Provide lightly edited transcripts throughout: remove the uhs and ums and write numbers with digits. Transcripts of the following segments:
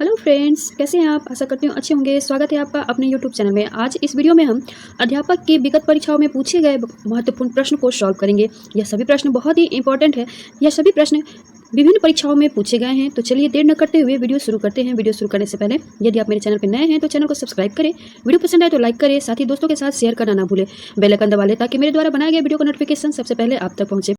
Hello friends, कैसे हैं आप? आशा करती हूँ अच्छे होंगे। स्वागत है आपका अपने यूट्यूब चैनल में। आज इस वीडियो में हम अध्यापक की विगत परीक्षाओं में पूछे गए महत्वपूर्ण प्रश्न को सॉल्व करेंगे। यह सभी प्रश्न बहुत ही इंपॉर्टेंट है। यह सभी प्रश्न विभिन्न परीक्षाओं में पूछे गए हैं। तो चलिए देर न करते हुए वीडियो शुरू करते हैं। वीडियो शुरू करने से पहले यदि आप मेरे चैनल पर नए हैं तो चैनल को सब्सक्राइब करें। वीडियो पसंद आए तो लाइक करें, साथ ही दोस्तों के साथ शेयर करना ना भूलें। बेल आइकन दबा लें ताकि मेरे द्वारा बनाए गए वीडियो का नोटिफिकेशन सबसे पहले आप तक पहुंचे।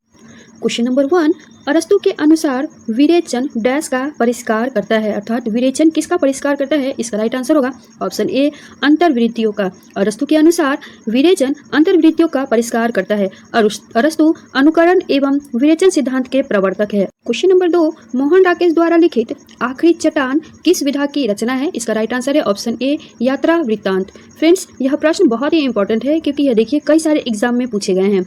क्वेश्चन नंबर 1, अरस्तु के अनुसार विरेचन डैश का परिष्कार करता है, अर्थात विरेचन किसका परिष्कार करता है? इसका राइट आंसर होगा ऑप्शन ए, अंतर्वृत्तियों का। अरस्तु के अनुसार विरेचन अंतर्वृत्तियों का परिष्कार करता है। अरस्तु अनुकरण एवं विरेचन सिद्धांत के प्रवर्तक है। क्वेश्चन नंबर 2, मोहन राकेश द्वारा लिखित आखिरी चट्टान किस विधा की रचना है? इसका राइट आंसर है ऑप्शन ए, यात्रा वृत्तांत। फ्रेंड्स, यह प्रश्न बहुत ही इंपॉर्टेंट है क्योंकि यह देखिए कई सारे एग्जाम में पूछे गए हैं।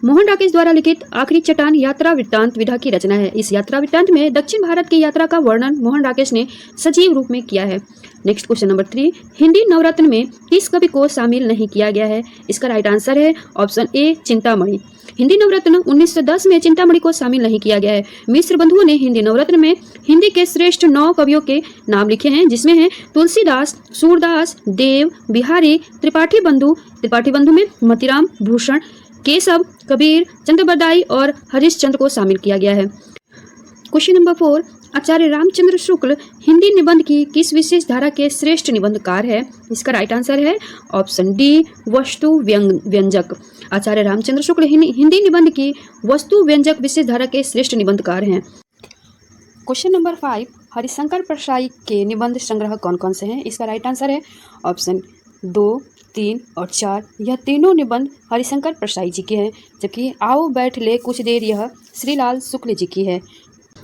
मोहन राकेश द्वारा लिखित आखिरी चट्टान यात्रा वृत्तांत विधा की रचना है। इस यात्रा वृत्तांत में दक्षिण भारत की यात्रा का वर्णन मोहन राकेश ने सजीव रूप में किया है। नेक्स्ट क्वेश्चन नंबर 3, हिंदी नवरत्न में किस कवि को शामिल नहीं किया गया है? इसका राइट आंसर है ऑप्शन ए, चिंतामणि। हिंदी नवरत्न 1910 में चिंतामणि को शामिल नहीं किया गया है। मिश्र बंधुओं ने हिंदी नवरत्न में हिंदी के श्रेष्ठ 9 कवियों के नाम लिखे हैं, जिसमें हैं तुलसीदास, सूरदास, देव, बिहारी, त्रिपाठी बंधु में मतीराम, भूषण, केशव, कबीर, चंद्रबरदाई और हरिश्चंद्र को शामिल किया गया है। क्वेश्चन नंबर 4, आचार्य रामचंद्र शुक्ल हिंदी निबंध की किस विशेष धारा के श्रेष्ठ निबंधकार है? इसका राइट आंसर है ऑप्शन डी, वस्तु व्यंजक। आचार्य रामचंद्र शुक्ल हिंदी निबंध की वस्तु व्यंजक विशेष धारा के श्रेष्ठ निबंधकार हैं। क्वेश्चन नंबर 5, हरिशंकर परसाई के निबंध संग्रह कौन कौन से हैं? इसका राइट आंसर है ऑप्शन 2, 3 और 4। यह तीनों निबंध हरिशंकर परसाई जी के हैं, जबकि आओ बैठ ले कुछ देर यह श्रीलाल शुक्ल जी की है।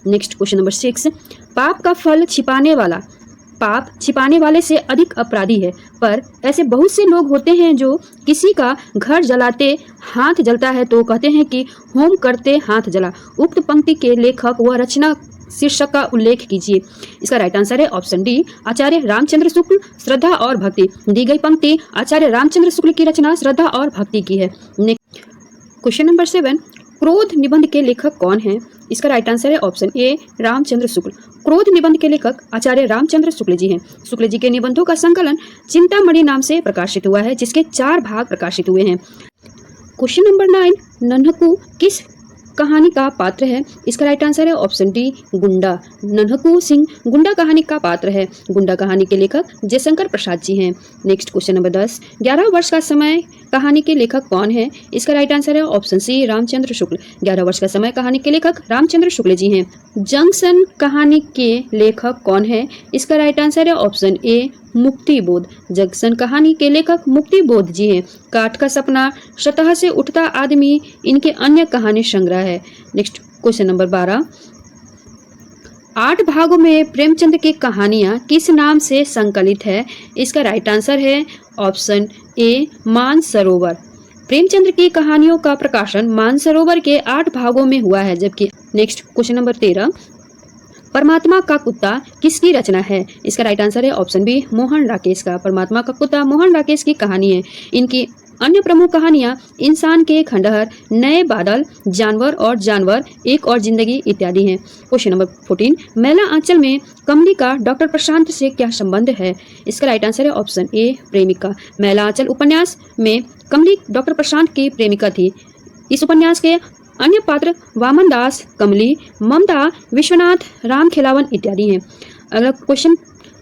नेक्स्ट क्वेश्चन नंबर 6, पाप का फल पाप छिपाने वाले से अधिक अपराधी है, पर ऐसे बहुत से लोग होते हैं जो किसी का घर जलाते हाथ जलता है तो कहते हैं कि होम करते हाथ जला। उक्त पंक्ति के लेखक व रचना शीर्षक का उल्लेख कीजिए। इसका राइट आंसर है ऑप्शन डी, आचार्य रामचंद्र शुक्ल, श्रद्धा और भक्ति। दी गई पंक्ति आचार्य रामचंद्र शुक्ल की रचना श्रद्धा और भक्ति की है। क्वेश्चन नंबर 7, क्रोध निबंध के लेखक कौन हैं? इसका राइट आंसर है ऑप्शन ए, रामचंद्र शुक्ल। क्रोध निबंध के लेखक आचार्य रामचंद्र शुक्ल जी हैं। शुक्ल जी के निबंधों का संकलन चिंतामणि नाम से प्रकाशित हुआ है, जिसके 4 भाग प्रकाशित हुए हैं। क्वेश्चन नंबर 9, नन्हकू किस कहानी का पात्र है? इसका राइट आंसर है ऑप्शन डी, गुंडा। नन्हकू सिंह गुंडा कहानी का पात्र है। गुंडा कहानी के लेखक जयशंकर प्रसाद जी हैं। नेक्स्ट क्वेश्चन नंबर 10, 11 वर्ष का समय कहानी के लेखक कौन है? इसका राइट आंसर है ऑप्शन सी, रामचंद्र शुक्ल। 11 वर्ष का समय कहानी के लेखक रामचंद्र शुक्ल जी हैं। जंक्शन कहानी के लेखक कौन है? इसका राइट आंसर है ऑप्शन ए, मुक्तिबोध। जंक्शन कहानी के लेखक मुक्तिबोध जी हैं। काठ का सपना, सतह से उठता आदमी इनके अन्य कहानी संग्रह है। नेक्स्ट क्वेश्चन नंबर 12, 8 भागों में प्रेमचंद की कहानियां किस नाम से संकलित है? इसका राइट आंसर है ऑप्शन ए, मानसरोवर। प्रेमचंद की कहानियों का प्रकाशन मानसरोवर के 8 भागों में हुआ है। जबकि नेक्स्ट क्वेश्चन नंबर 13, परमात्मा का कुत्ता किसकी रचना है? इसका राइट आंसर है ऑप्शन बी, मोहन राकेश का। परमात्मा का कुत्ता मोहन राकेश की कहानी है। इनकी अन्य प्रमुख कहानियां इंसान के खंडहर, नए बादल, जानवर, एक और जिंदगी इत्यादि हैं। क्वेश्चन नंबर 14, मैला आंचल में कमली का डॉक्टर प्रशांत से क्या संबंध है? इसका राइट आंसर है ऑप्शन ए, प्रेमिका। मैला आंचल उपन्यास में कमली डॉक्टर प्रशांत की प्रेमिका थी। इस उपन्यास के अन्य पात्र वामन दास, कमली, ममता, विश्वनाथ, राम खिलावन इत्यादि हैं। अगला क्वेश्चन,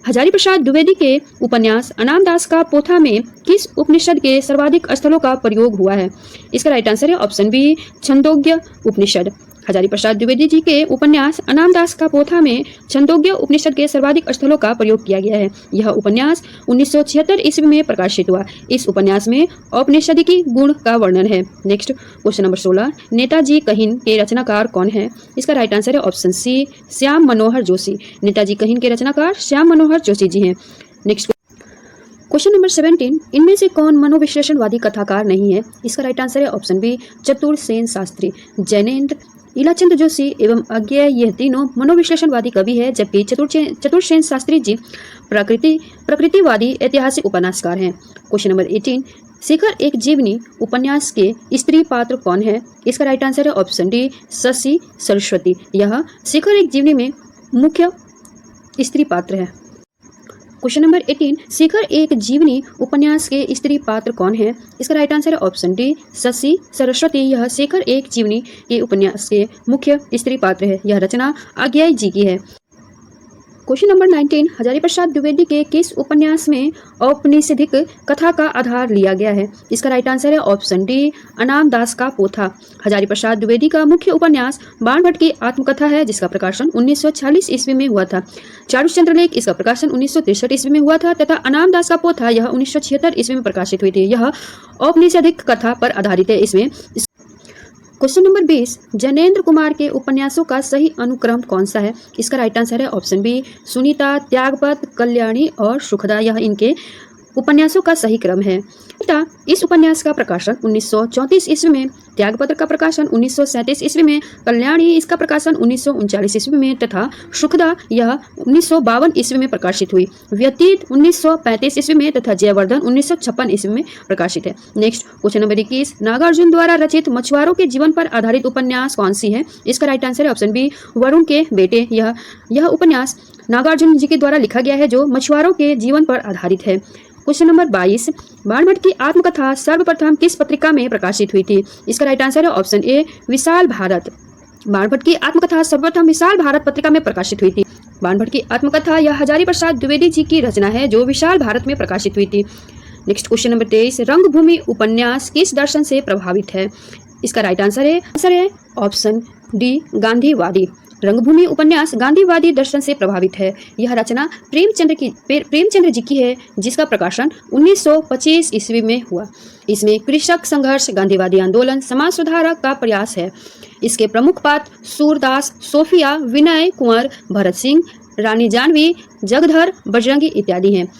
हजारी प्रसाद द्विवेदी के उपन्यास अनामदास का पोथा में किस उपनिषद के सर्वाधिक स्थलों का प्रयोग हुआ है? इसका राइट आंसर है ऑप्शन बी, छंदोग्य उपनिषद। हजारी प्रसाद द्विवेदी जी के उपन्यास अनामदास का पोथा में छंदोग्य उपनिषद के सर्वाधिक स्थलों का प्रयोग किया गया है। यह उपन्यास 1976 ईस्वी में प्रकाशित हुआ। इस उपन्यास में औपनिषदिकी गुण का वर्णन है। नेक्स्ट क्वेश्चन नंबर 16, नेताजी कहिन के रचनाकार कौन है? इसका राइट आंसर है ऑप्शन सी, श्याम मनोहर जोशी। नेताजी कहिन के रचनाकार श्याम मनोहर जोशी जी हैं। नेक्स्ट क्वेश्चन नंबर 17, इनमें से कौन मनोविश्लेषणवादी कथाकार नहीं है? इसका राइट आंसर है ऑप्शन बी, चतुर सेन शास्त्री। जैनेन्द्र, इलाचंद जोशी एवं अज्ञेय यह तीनों मनोविश्लेषणवादी कवि है, जबकि चतुर्सेन शास्त्री जी प्रकृतिवादी ऐतिहासिक उपन्यासकार हैं। क्वेश्चन नंबर 18, शिखर एक जीवनी उपन्यास के स्त्री पात्र कौन है? इसका राइट आंसर है ऑप्शन डी, शशि सरस्वती। यह शिखर एक जीवनी में मुख्य स्त्री पात्र है। क्वेश्चन नंबर 18, शिखर एक जीवनी उपन्यास के स्त्री पात्र कौन है? इसका राइट आंसर है ऑप्शन डी, शशि सरस्वती। यह शिखर एक जीवनी के उपन्यास के मुख्य स्त्री पात्र है। यह रचना आज्ञाई जी की है। क्वेश्चन नंबर 19, हजारी प्रसाद द्विवेदी के किस उपन्यास में औपनिषदिक कथा का आधार लिया गया है? इसका राइट आंसर है ऑप्शन डी, अनाम दास का पोथा। हजारी प्रसाद द्विवेदी का मुख्य उपन्यास बाणभट्ट की आत्मकथा है, जिसका प्रकाशन 1946 ईस्वी में हुआ था। चारुचंद्र लेख, इसका प्रकाशन 1963 ईस्वी में हुआ था तथा अनाम दास का पोथा यह 1976 ईस्वी में प्रकाशित हुई थी। यह औपनिषदिक कथा पर आधारित है। इसमें क्वेश्चन नंबर 20, जैनेन्द्र कुमार के उपन्यासों का सही अनुक्रम कौन सा है? इसका राइट आंसर है ऑप्शन बी, सुनीता, त्यागपत, कल्याणी और सुखदा। यह इनके उपन्यासों का सही क्रम है। इस उपन्यास का प्रकाशन 1934 ईस्वी में, त्यागपत्र का प्रकाशन 1937 ईस्वी में, कल्याणी इसका प्रकाशन 1939 ईस्वी में तथा सुखदा यह 1952 ईस्वी में प्रकाशित हुई। व्यतीत 1935 ईस्वी में तथा जयवर्धन 1956 ईस्वी में प्रकाशित है। नेक्स्ट क्वेश्चन नंबर 21, नागार्जुन द्वारा रचित मछुआरों के जीवन पर आधारित उपन्यास कौन सी है? इसका राइट आंसर है ऑप्शन बी, वरुण के बेटे। यह उपन्यास नागार्जुन जी के द्वारा लिखा गया है जो मछुआरों के जीवन पर आधारित है। क्वेश्चन नंबर 22, बाणभट्ट की आत्मकथा सर्वप्रथम किस पत्रिका में प्रकाशित हुई थी? इसका राइट आंसर है ऑप्शन ए, विशाल भारत। बाणभट्ट की आत्मकथा सर्वप्रथम विशाल भारत पत्रिका में प्रकाशित हुई थी। बाणभट्ट की आत्मकथा यह हजारी प्रसाद द्विवेदी जी की रचना है जो विशाल भारत में प्रकाशित हुई थी। नेक्स्ट क्वेश्चन नंबर 23, रंगभूमि उपन्यास किस दर्शन से प्रभावित है? इसका राइट आंसर है ऑप्शन डी, गांधीवादी। रंगभूमि उपन्यास गांधीवादी दर्शन से प्रभावित है। यह रचना प्रेमचंद्र जी की है, जिसका प्रकाशन 1925 ईस्वी में हुआ। इसमें कृषक संघर्ष, गांधीवादी आंदोलन, समाज सुधार का प्रयास है। इसके प्रमुख पात्र सूरदास, सोफिया, विनय कुंवर, भरत सिंह, रानी जानवी, जगधर, बजरंगी इत्यादि हैं।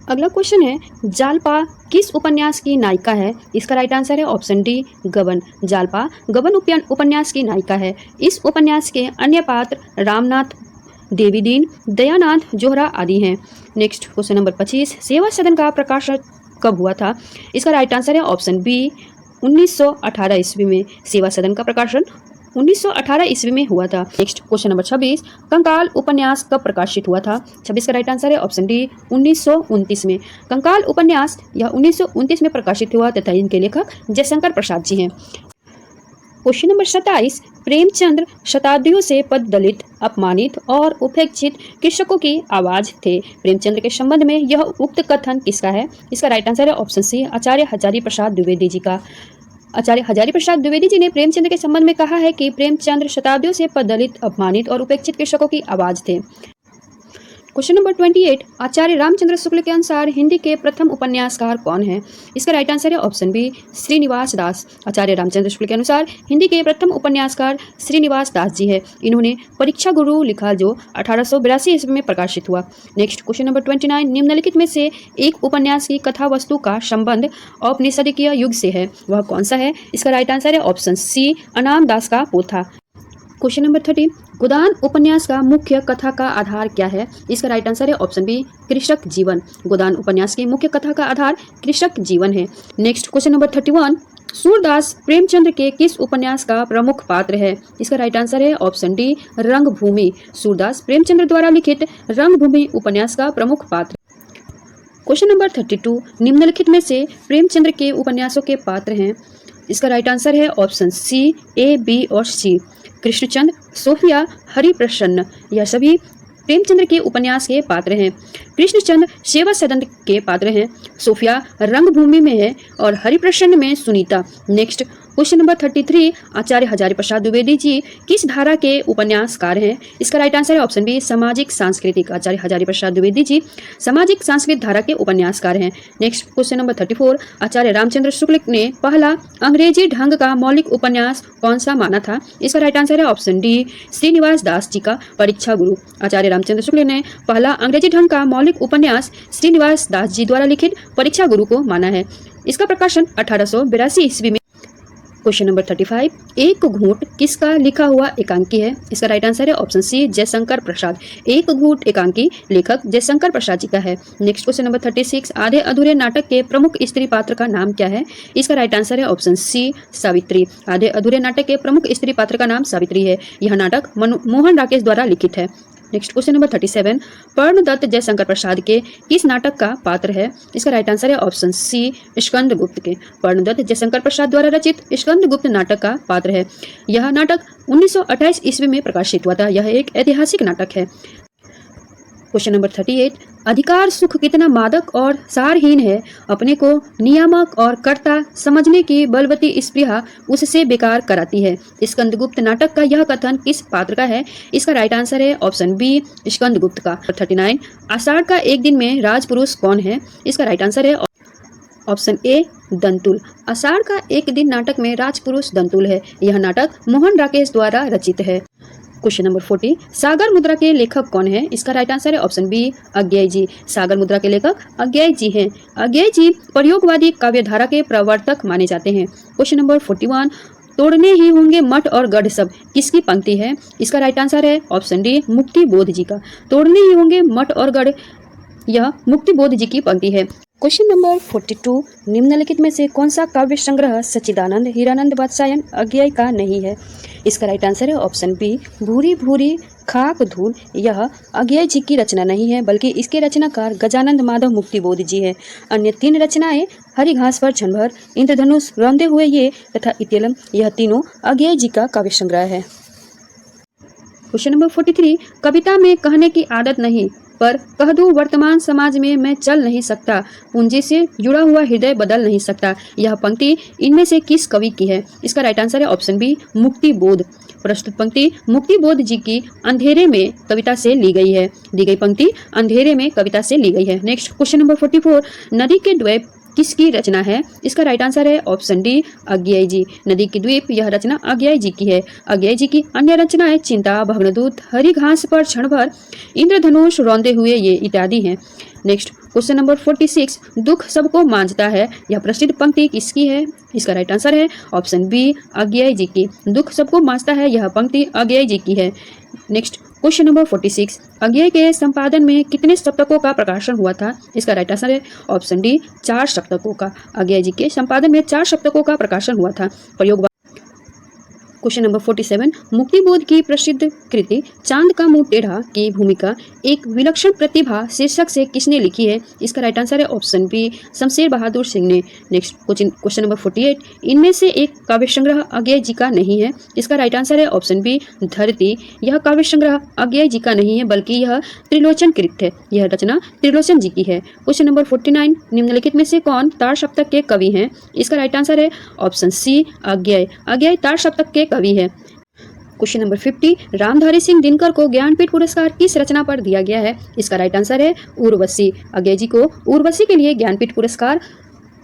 अगला क्वेश्चन है, जालपा किस उपन्यास की नायिका है? इसका राइट आंसर है ऑप्शन डी, गबन। जालपा गबन उपन्यास की नायिका है। इस उपन्यास के अन्य पात्र रामनाथ, देवीदीन, दयानाथ, जोहरा आदि हैं। नेक्स्ट क्वेश्चन नंबर 25, सेवा सदन का प्रकाशन कब हुआ था? इसका राइट आंसर है ऑप्शन बी, 1918 ईस्वी में। सेवा सदन का प्रकाशन 1918 ईस्वी में हुआ था। नेक्स्ट क्वेश्चन नंबर 26, कंकाल उपन्यास कब प्रकाशित हुआ था? 26 का राइट आंसर है ऑप्शन डी, 1929 में। कंकाल उपन्यास यह 1929 में प्रकाशित हुआ तथा इनके लेखक जयशंकर प्रसाद जी हैं। क्वेश्चन नंबर 27, प्रेमचंद्र शताब्दियों से पददलित, अपमानित और उपेक्षित कृषकों की आवाज थे। प्रेमचंद्र के संबंध में यह उक्त कथन किसका है? इसका राइट आंसर है ऑप्शन सी, आचार्य हजारी प्रसाद द्विवेदी जी का। आचार्य हजारी प्रसाद द्विवेदी जी ने प्रेमचंद्र के संबंध में कहा है कि प्रेमचंद्र शताब्दियों से पददलित, अपमानित और उपेक्षित कृषकों की आवाज थे। क्वेश्चन नंबर 28, आचार्य रामचंद्र शुक्ल के अनुसार हिंदी के प्रथम उपन्यासकार कौन है? इसका राइट आंसर है ऑप्शन बी, श्रीनिवास दास। आचार्य रामचंद्र शुक्ल के अनुसार हिंदी के प्रथम उपन्यासकार श्रीनिवास दास जी है। इन्होंने परीक्षा गुरु लिखा जो 1882 ईस्वी में प्रकाशित हुआ। नेक्स्ट क्वेश्चन नंबर 29, निम्नलिखित में से एक उपन्यास की कथा वस्तु का संबंध औपनिषदिकीय युग से है, वह कौन सा है? इसका राइट आंसर है ऑप्शन सी, अनाम दास का पोथा। क्वेश्चन नंबर 30, गोदान उपन्यास का मुख्य कथा का आधार क्या है? इसका राइट आंसर है ऑप्शन बी, कृषक जीवन। गोदान उपन्यास की मुख्य कथा का आधार कृषक जीवन है। Next question number 31, Surdas Premchandra के किस उपन्यास का प्रमुख पात्र है? इसका राइट आंसर है ऑप्शन डी, रंगभूमि। सूरदास प्रेमचंद्र द्वारा लिखित रंगभूमि उपन्यास का प्रमुख पात्र। क्वेश्चन नंबर 32, निम्नलिखित में से प्रेमचंद्र के उपन्यासों के पात्र हैं। इसका राइट आंसर है ऑप्शन सी, ए, बी और सी। कृष्णचंद्र, सोफिया, हरिप्रसन्न, यह सभी प्रेमचंद्र के उपन्यास के पात्र हैं। कृष्णचंद्र सेवा सदन के पात्र हैं, सोफिया रंगभूमि में है और हरिप्रसन्न में सुनीता। नेक्स्ट क्वेश्चन नंबर 33, आचार्य हजारी प्रसाद द्विवेदी जी किस धारा के उपन्यासकार हैं? इसका राइट आंसर है ऑप्शन बी, सामाजिक सांस्कृतिक। आचार्य हजारी प्रसाद द्विवेदी जी सामाजिक सांस्कृतिक धारा के उपन्यासकार हैं। नेक्स्ट क्वेश्चन नंबर 34, आचार्य रामचंद्र शुक्ल ने पहला अंग्रेजी ढंग का मौलिक उपन्यास कौन सा माना था? इसका राइट आंसर है ऑप्शन डी, श्रीनिवास दास जी का परीक्षा गुरु। आचार्य रामचंद्र शुक्ल ने पहला अंग्रेजी ढंग का मौलिक उपन्यास श्रीनिवास दास जी द्वारा लिखित परीक्षा गुरु को माना है। इसका प्रकाशन 1882 ईस्वी में। क्वेश्चन नंबर 35, एक घूंट किसका लिखा हुआ एकांकी है? इसका राइट आंसर है ऑप्शन सी, जयशंकर प्रसाद। एक घूंट एकांकी लेखक जयशंकर प्रसाद जी का है। नेक्स्ट क्वेश्चन नंबर 36, आधे अधूरे नाटक के प्रमुख स्त्री पात्र का नाम क्या है? इसका राइट आंसर है ऑप्शन सी, सावित्री। आधे अधूरे नाटक के प्रमुख स्त्री पात्र का नाम सावित्री है। यह नाटक मोहन राकेश द्वारा लिखित है। Next question number 37, Parnadatta Jaishankar Prasad के किस नाटक का पात्र है? इसका राइट आंसर है ऑप्शन सी, स्कंदगुप्त के। पर्णदत्त जयशंकर प्रसाद द्वारा रचित स्कंदगुप्त नाटक का पात्र है। यह नाटक 1928 ईस्वी में प्रकाशित हुआ था। यह एक ऐतिहासिक नाटक है। क्वेश्चन नंबर 38, अधिकार सुख कितना मादक और सारहीन है, अपने को नियामक और कर्ता समझने की बलवती स्पृहा उससे बेकार कराती है। स्कंदगुप्त नाटक का यह कथन किस पात्र का है? इसका राइट आंसर है ऑप्शन बी, स्कंदगुप्त का। 39, आषाढ़ का एक दिन में राजपुरुष कौन है? इसका राइट आंसर है ऑप्शन ए, दंतुल। आषाढ़ का एक दिन नाटक में राजपुरुष दंतुल है। यह नाटक मोहन राकेश द्वारा रचित है। क्वेश्चन नंबर 40, सागर मुद्रा के लेखक कौन है? इसका राइट आंसर है ऑप्शन बी, अज्ञेय जी। सागर मुद्रा के लेखक अज्ञेय जी हैं। अज्ञेय जी प्रयोगवादी काव्यधारा के प्रवर्तक माने जाते हैं। क्वेश्चन नंबर 41, तोड़ने ही होंगे मठ और गढ़ सब किसकी पंक्ति है? इसका राइट आंसर है ऑप्शन डी, मुक्ति बोध जी का। तोड़ने ही होंगे मठ और गढ़, यह मुक्ति बोध जी की पंक्ति है। क्वेश्चन नंबर 42, निम्नलिखित में से कौन सा काव्य संग्रह सच्चिदानंद हीरानंद वात्स्यायन अज्ञेय का नहीं है? इसका राइट आंसर है ऑप्शन बी, भूरी भूरी खाक धूल। यह अज्ञेय जी की रचना नहीं है, बल्कि इसके रचनाकार गजानंद माधव मुक्तिबोध जी है। अन्य 3 रचनाएं हरी घास पर क्षणभर, इंद्रधनुष, रौंदे हुए ये तथा इत्यलम, यह तीनों अज्ञेय जी का काव्य संग्रह है। क्वेश्चन नंबर 43, कविता में कहने की आदत नहीं, पर कह दूं वर्तमान समाज में मैं चल नहीं सकता, पूंजी से जुड़ा हुआ हृदय बदल नहीं सकता। यह पंक्ति इनमें से किस कवि की है? इसका राइट आंसर है ऑप्शन बी, मुक्ति बोध। प्रस्तुत पंक्ति मुक्ति बोध जी की अंधेरे में कविता से ली गई है। दी गई पंक्ति अंधेरे में कविता से ली गई है। नेक्स्ट क्वेश्चन नंबर 44, नदी के द्वीप किसकी रचना है? इसका राइट आंसर है ऑप्शन डी, अज्ञेय जी। नदी की द्वीप, यह रचना अज्ञेय जी की है। अज्ञेय जी की अन्य रचनाएं चिंता, भग्नदूत, हरी घास पर क्षणभर, इंद्रधनुष, रौंदे हुए ये इत्यादि हैं। नेक्स्ट क्वेश्चन नंबर 46, दुख सबको मांझता है, यह प्रसिद्ध पंक्ति किसकी है? इसका राइट आंसर है ऑप्शन बी, अज्ञेय जी की। दुख सबको मांझता है, यह पंक्ति अज्ञेय जी की है। नेक्स्ट क्वेश्चन नंबर 46, अज्ञेय के संपादन में कितने सप्तकों का प्रकाशन हुआ था? इसका राइट आंसर है ऑप्शन डी, 4 सप्तकों का। अज्ञेय जी के संपादन में 4 सप्तकों का प्रकाशन हुआ था। प्रयोग। क्वेश्चन नंबर 47, मुक्तिबोध की प्रसिद्ध कृति चांद का मुंह टेढ़ा की भूमिका एक विलक्षण प्रतिभा शीर्षक से किसने लिखी है? इसका राइट आंसर है ऑप्शन बी, शमशेर बहादुर सिंह ने। नेक्स्ट क्वेश्चन नंबर 48, इनमें से एक काव्य संग्रह अज्ञेय जी का नहीं है। इसका राइट आंसर है ऑप्शन बी, धरती। यह काव्य संग्रह अज्ञेय जी का नहीं है, बल्कि यह त्रिलोचन कृत है। यह रचना त्रिलोचन जी की है। क्वेश्चन नंबर 49, निम्नलिखित में से कौन तार सप्तक के कवि हैं? इसका राइट आंसर है ऑप्शन सी, अज्ञेय। अज्ञेय तार सप्तक के कवि है। क्वेश्चन नंबर 50, रामधारी सिंह दिनकर को ज्ञानपीठ पुरस्कार किस रचना पर दिया गया है? इसका राइट आंसर है उर्वशी। अज्ञेय जी को उर्वशी के लिए ज्ञानपीठ पुरस्कार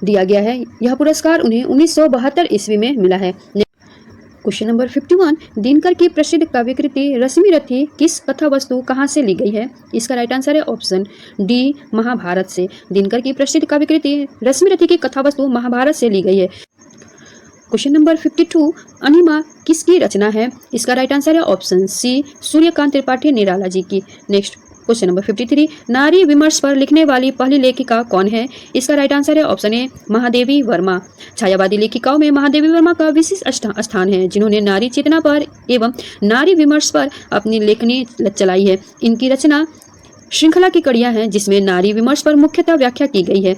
दिया गया है। यह पुरस्कार उन्हें 1972 ईस्वी में मिला है। क्वेश्चन नंबर 51, दिनकर की प्रसिद्ध काव्यकृति रश्मि रथी किस कथा वस्तु कहाँ से ली गई है? इसका राइट आंसर है ऑप्शन डी, महाभारत से। दिनकर की प्रसिद्ध काव्यकृति रश्मि रथी की कथा वस्तु महाभारत से ली गई है। क्वेश्चन नंबर 52, अनिमा किसकी रचना है? इसका राइट आंसर है ऑप्शन सी, सूर्यकांत त्रिपाठी निराला जी की। नेक्स्ट क्वेश्चन नंबर 53, नारी विमर्श पर लिखने वाली पहली लेखिका कौन है? इसका राइट आंसर है ऑप्शन ए, महादेवी वर्मा। छायावादी लेखिकाओं में महादेवी वर्मा का विशिष्ट स्थान है, जिन्होंने नारी चेतना पर एवं नारी विमर्श पर अपनी लेखनी चलाई है। इनकी रचना श्रृंखला की कड़ियां हैं, जिसमें नारी विमर्श पर मुख्यतः व्याख्या की गई है।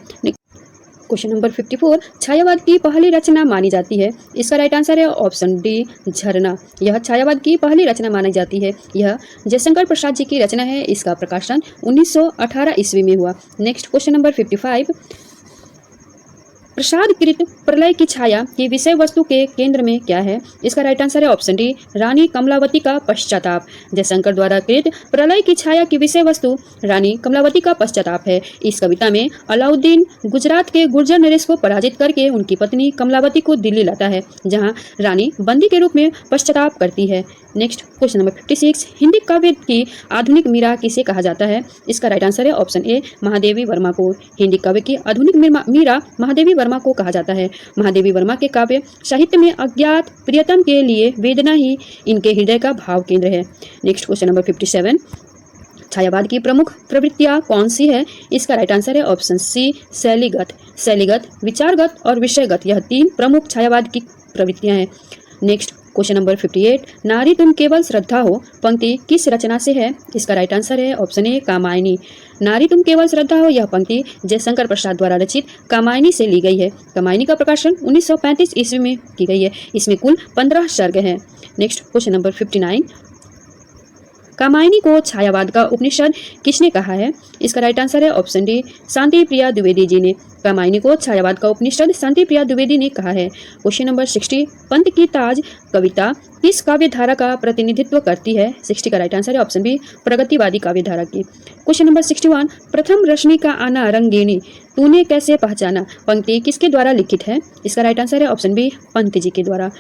क्वेश्चन नंबर 54, छायावाद की पहली रचना मानी जाती है। इसका राइट आंसर है ऑप्शन डी, झरना। यह छायावाद की पहली रचना मानी जाती है। यह जयशंकर प्रसाद जी की रचना है। इसका प्रकाशन 1918 ईस्वी में हुआ। नेक्स्ट क्वेश्चन नंबर 55, प्रसाद कृत प्रलय की छाया की विषय वस्तु के केंद्र में क्या है? इसका राइट आंसर है ऑप्शन डी, रानी कमलावती का पश्चाताप। जयशंकर द्वारा कृत प्रलय की छाया की विषय वस्तु रानी कमलावती का पश्चाताप है। इस कविता में अलाउद्दीन गुजरात के गुर्जर नरेश को पराजित करके उनकी पत्नी कमलावती को दिल्ली लाता है, जहां रानी बंदी के रूप में पश्चाताप करती है। नेक्स्ट क्वेश्चन नंबर 56, हिंदी काव्य की आधुनिक मीरा किसे कहा जाता है? इसका राइट आंसर है ऑप्शन ए, महादेवी वर्मा को। हिंदी काव्य की आधुनिक मीरा महादेवी वर्मा को कहा जाता है। महादेवी वर्मा के काव्य साहित्य में अज्ञात प्रियतम के लिए वेदना ही इनके हृदय का भाव केंद्र है। नेक्स्ट क्वेश्चन नंबर 57, छायावाद की प्रमुख प्रवृत्तियां कौन सी है? इसका राइट आंसर है ऑप्शन सी, शैलीगत, विचारगत और विषयगत। यह 3 प्रमुख छायावाद की प्रवृत्तियां हैं। नेक्स्ट क्वेश्चन नंबर 58, नारी तुम केवल श्रद्धा हो पंक्ति किस रचना से है? इसका राइट आंसर है ऑप्शन ए कामायनी। नारी तुम केवल श्रद्धा हो यह पंक्ति जयशंकर प्रसाद द्वारा रचित कामायनी से ली गई है। कामायनी का प्रकाशन 1935 ईस्वी में की गई है। इसमें कुल 15 सर्ग हैं। नेक्स्ट क्वेश्चन नंबर 59, कामायनी को छायावाद का उपनिषद किसने कहा है? इसका राइट आंसर है ऑप्शन डी शांति प्रिया द्विवेदी जी ने। कामायनी को छायावाद का उपनिषद शांति प्रिया द्विवेदी ने कहा है। क्वेश्चन नंबर 60, पंत की ताज कविता किस काव्य धारा का प्रतिनिधित्व करती है? 60 का राइट आंसर है ऑप्शन बी प्रगतिवादी काव्य धारा की। क्वेश्चन नंबर 61, प्रथम रश्मि का आना रंगीनी तूने कैसे पहचाना पंक्ति किसके द्वारा लिखित है? इसका राइट आंसर है ऑप्शन बी पंत जी के द्वारा।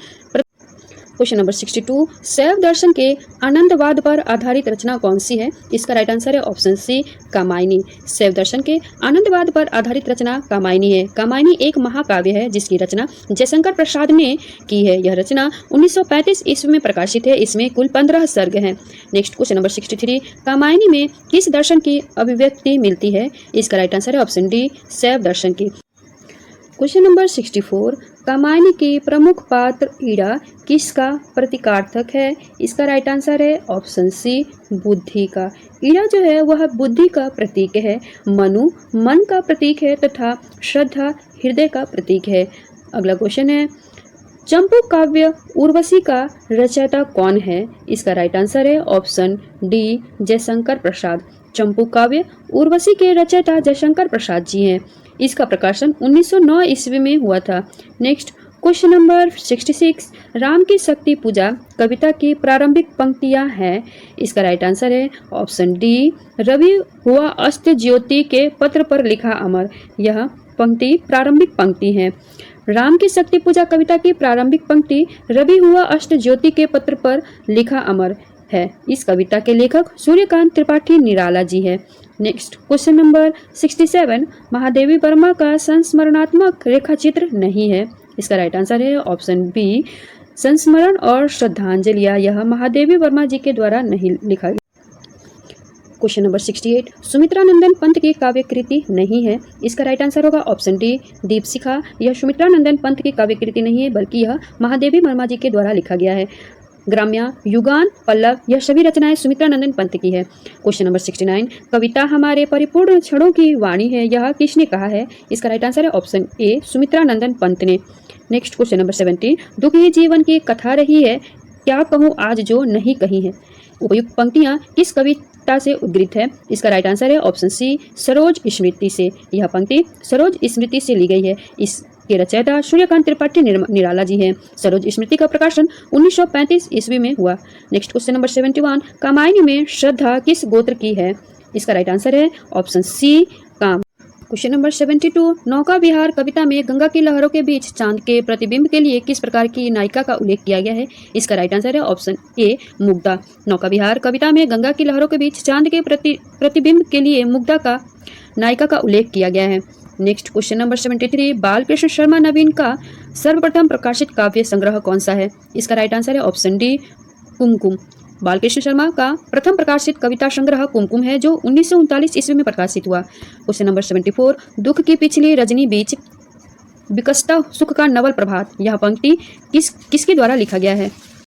क्वेश्चन नंबर 62, शैव दर्शन के आनंदवाद पर आधारित रचना कौन सी है? इसका राइट आंसर है ऑप्शन सी कामायनी। शैव दर्शन के आनंदवाद पर आधारित रचना कामायनी है। कामायनी एक महाकाव्य है जिसकी रचना जयशंकर प्रसाद ने की है। यह रचना 1935 ईस्वी में प्रकाशित है। इसमें कुल 15 सर्ग हैं। नेक्स्ट क्वेश्चन नंबर 63, कामायनी में किस दर्शन की अभिव्यक्ति मिलती है? इसका राइट आंसर है ऑप्शन डी शैव दर्शन की। क्वेश्चन नंबर 64, कामायनी की प्रमुख पात्र ईड़ा किसका प्रतीकार्थक है? इसका राइट आंसर है ऑप्शन सी बुद्धि का। ईड़ा जो है वह बुद्धि का प्रतीक है। मनु मन का प्रतीक है तथा श्रद्धा हृदय का प्रतीक है। अगला क्वेश्चन है, चंपू काव्य उर्वशी का रचयिता कौन है? इसका राइट आंसर है ऑप्शन डी जयशंकर प्रसाद। चंपू काव्य उर्वशी के रचयिता जयशंकर प्रसाद जी हैं। इसका प्रकाशन 1909 ईस्वी में हुआ था। नेक्स्ट क्वेश्चन नंबर 66, राम की शक्ति पूजा कविता की प्रारंभिक पंक्तियां हैं। इसका राइट आंसर है ऑप्शन डी रवि हुआ अस्त ज्योति के पत्र पर लिखा अमर। यह पंक्ति प्रारंभिक पंक्ति है। राम की शक्ति पूजा कविता की प्रारंभिक पंक्ति रवि हुआ अष्ट ज्योति के पत्र पर लिखा अमर है। इस कविता के लेखक सूर्यकांत त्रिपाठी निराला जी है। Next question number 67, Mahadevi Verma का संस्मरणात्मक रेखाचित्र नहीं है। इसका राइट आंसर है ऑप्शन बी संस्मरण और श्रद्धांजलियां। यह महादेवी वर्मा जी के द्वारा नहीं लिखा गया। क्वेश्चन नंबर 68, सुमित्रा नंदन पंत की काव्य कृति नहीं है। इसका राइट आंसर होगा ऑप्शन डी दीपशिखा। यह सुमित्रा नंदन पंत की काव्य कृति नहीं है बल्कि यह महादेवी वर्मा जी के द्वारा लिखा गया है। ग्राम्या युगान पल्लव यह सभी रचनाएं सुमित्रा नंदन पंत की है। क्वेश्चन नंबर 69, कविता हमारे परिपूर्ण क्षणों की वाणी है यह किसने कहा है? इसका राइट आंसर है ऑप्शन ए सुमित्रा नंदन पंत ने। नेक्स्ट क्वेश्चन नंबर 70, दुख ही जीवन की कथा रही है क्या कहूँ आज जो नहीं कही है। उपयुक्त पंक्तियां किस कविता से उद्धृत है? इसका राइट आंसर है ऑप्शन सी सरोज स्मृति से। यह पंक्ति सरोज स्मृति से ली गई है। इस के रचयिता सूर्यकांत त्रिपाठी निराला जी हैं। सरोज स्मृति का प्रकाशन 1935 ईस्वी में हुआ। नेक्स्ट क्वेश्चन नंबर 71, कामायनी में श्रद्धा किस गोत्र की है? इसका राइट आंसर है ऑप्शन सी काम। क्वेश्चन नंबर 72, नौका विहार कविता में गंगा की लहरों के बीच चांद के प्रतिबिंब के लिए किस प्रकार की नायिका का उल्लेख किया गया है? इसका राइट आंसर है ऑप्शन ए मुग्धा। नौका विहार कविता में गंगा की लहरों के बीच चांद के प्रतिबिंब के लिए मुग्धा का नायिका का उल्लेख किया गया है। Next question number 73, Balkrishna Sharma Naveen का सर्वप्रथम प्रकाशित काव्य संग्रह कौन सा है? इसका राइट आंसर है ऑप्शन डी कुमकुम। बालकृष्ण शर्मा का प्रथम प्रकाशित कविता संग्रह कुमकुम है जो 1939 ईस्वी में प्रकाशित हुआ। क्वेश्चन नंबर 74, दुख की पिछली रजनी बीच विकसता सुख का नवल प्रभात यह पंक्ति किसके द्वारा लिखा गया है?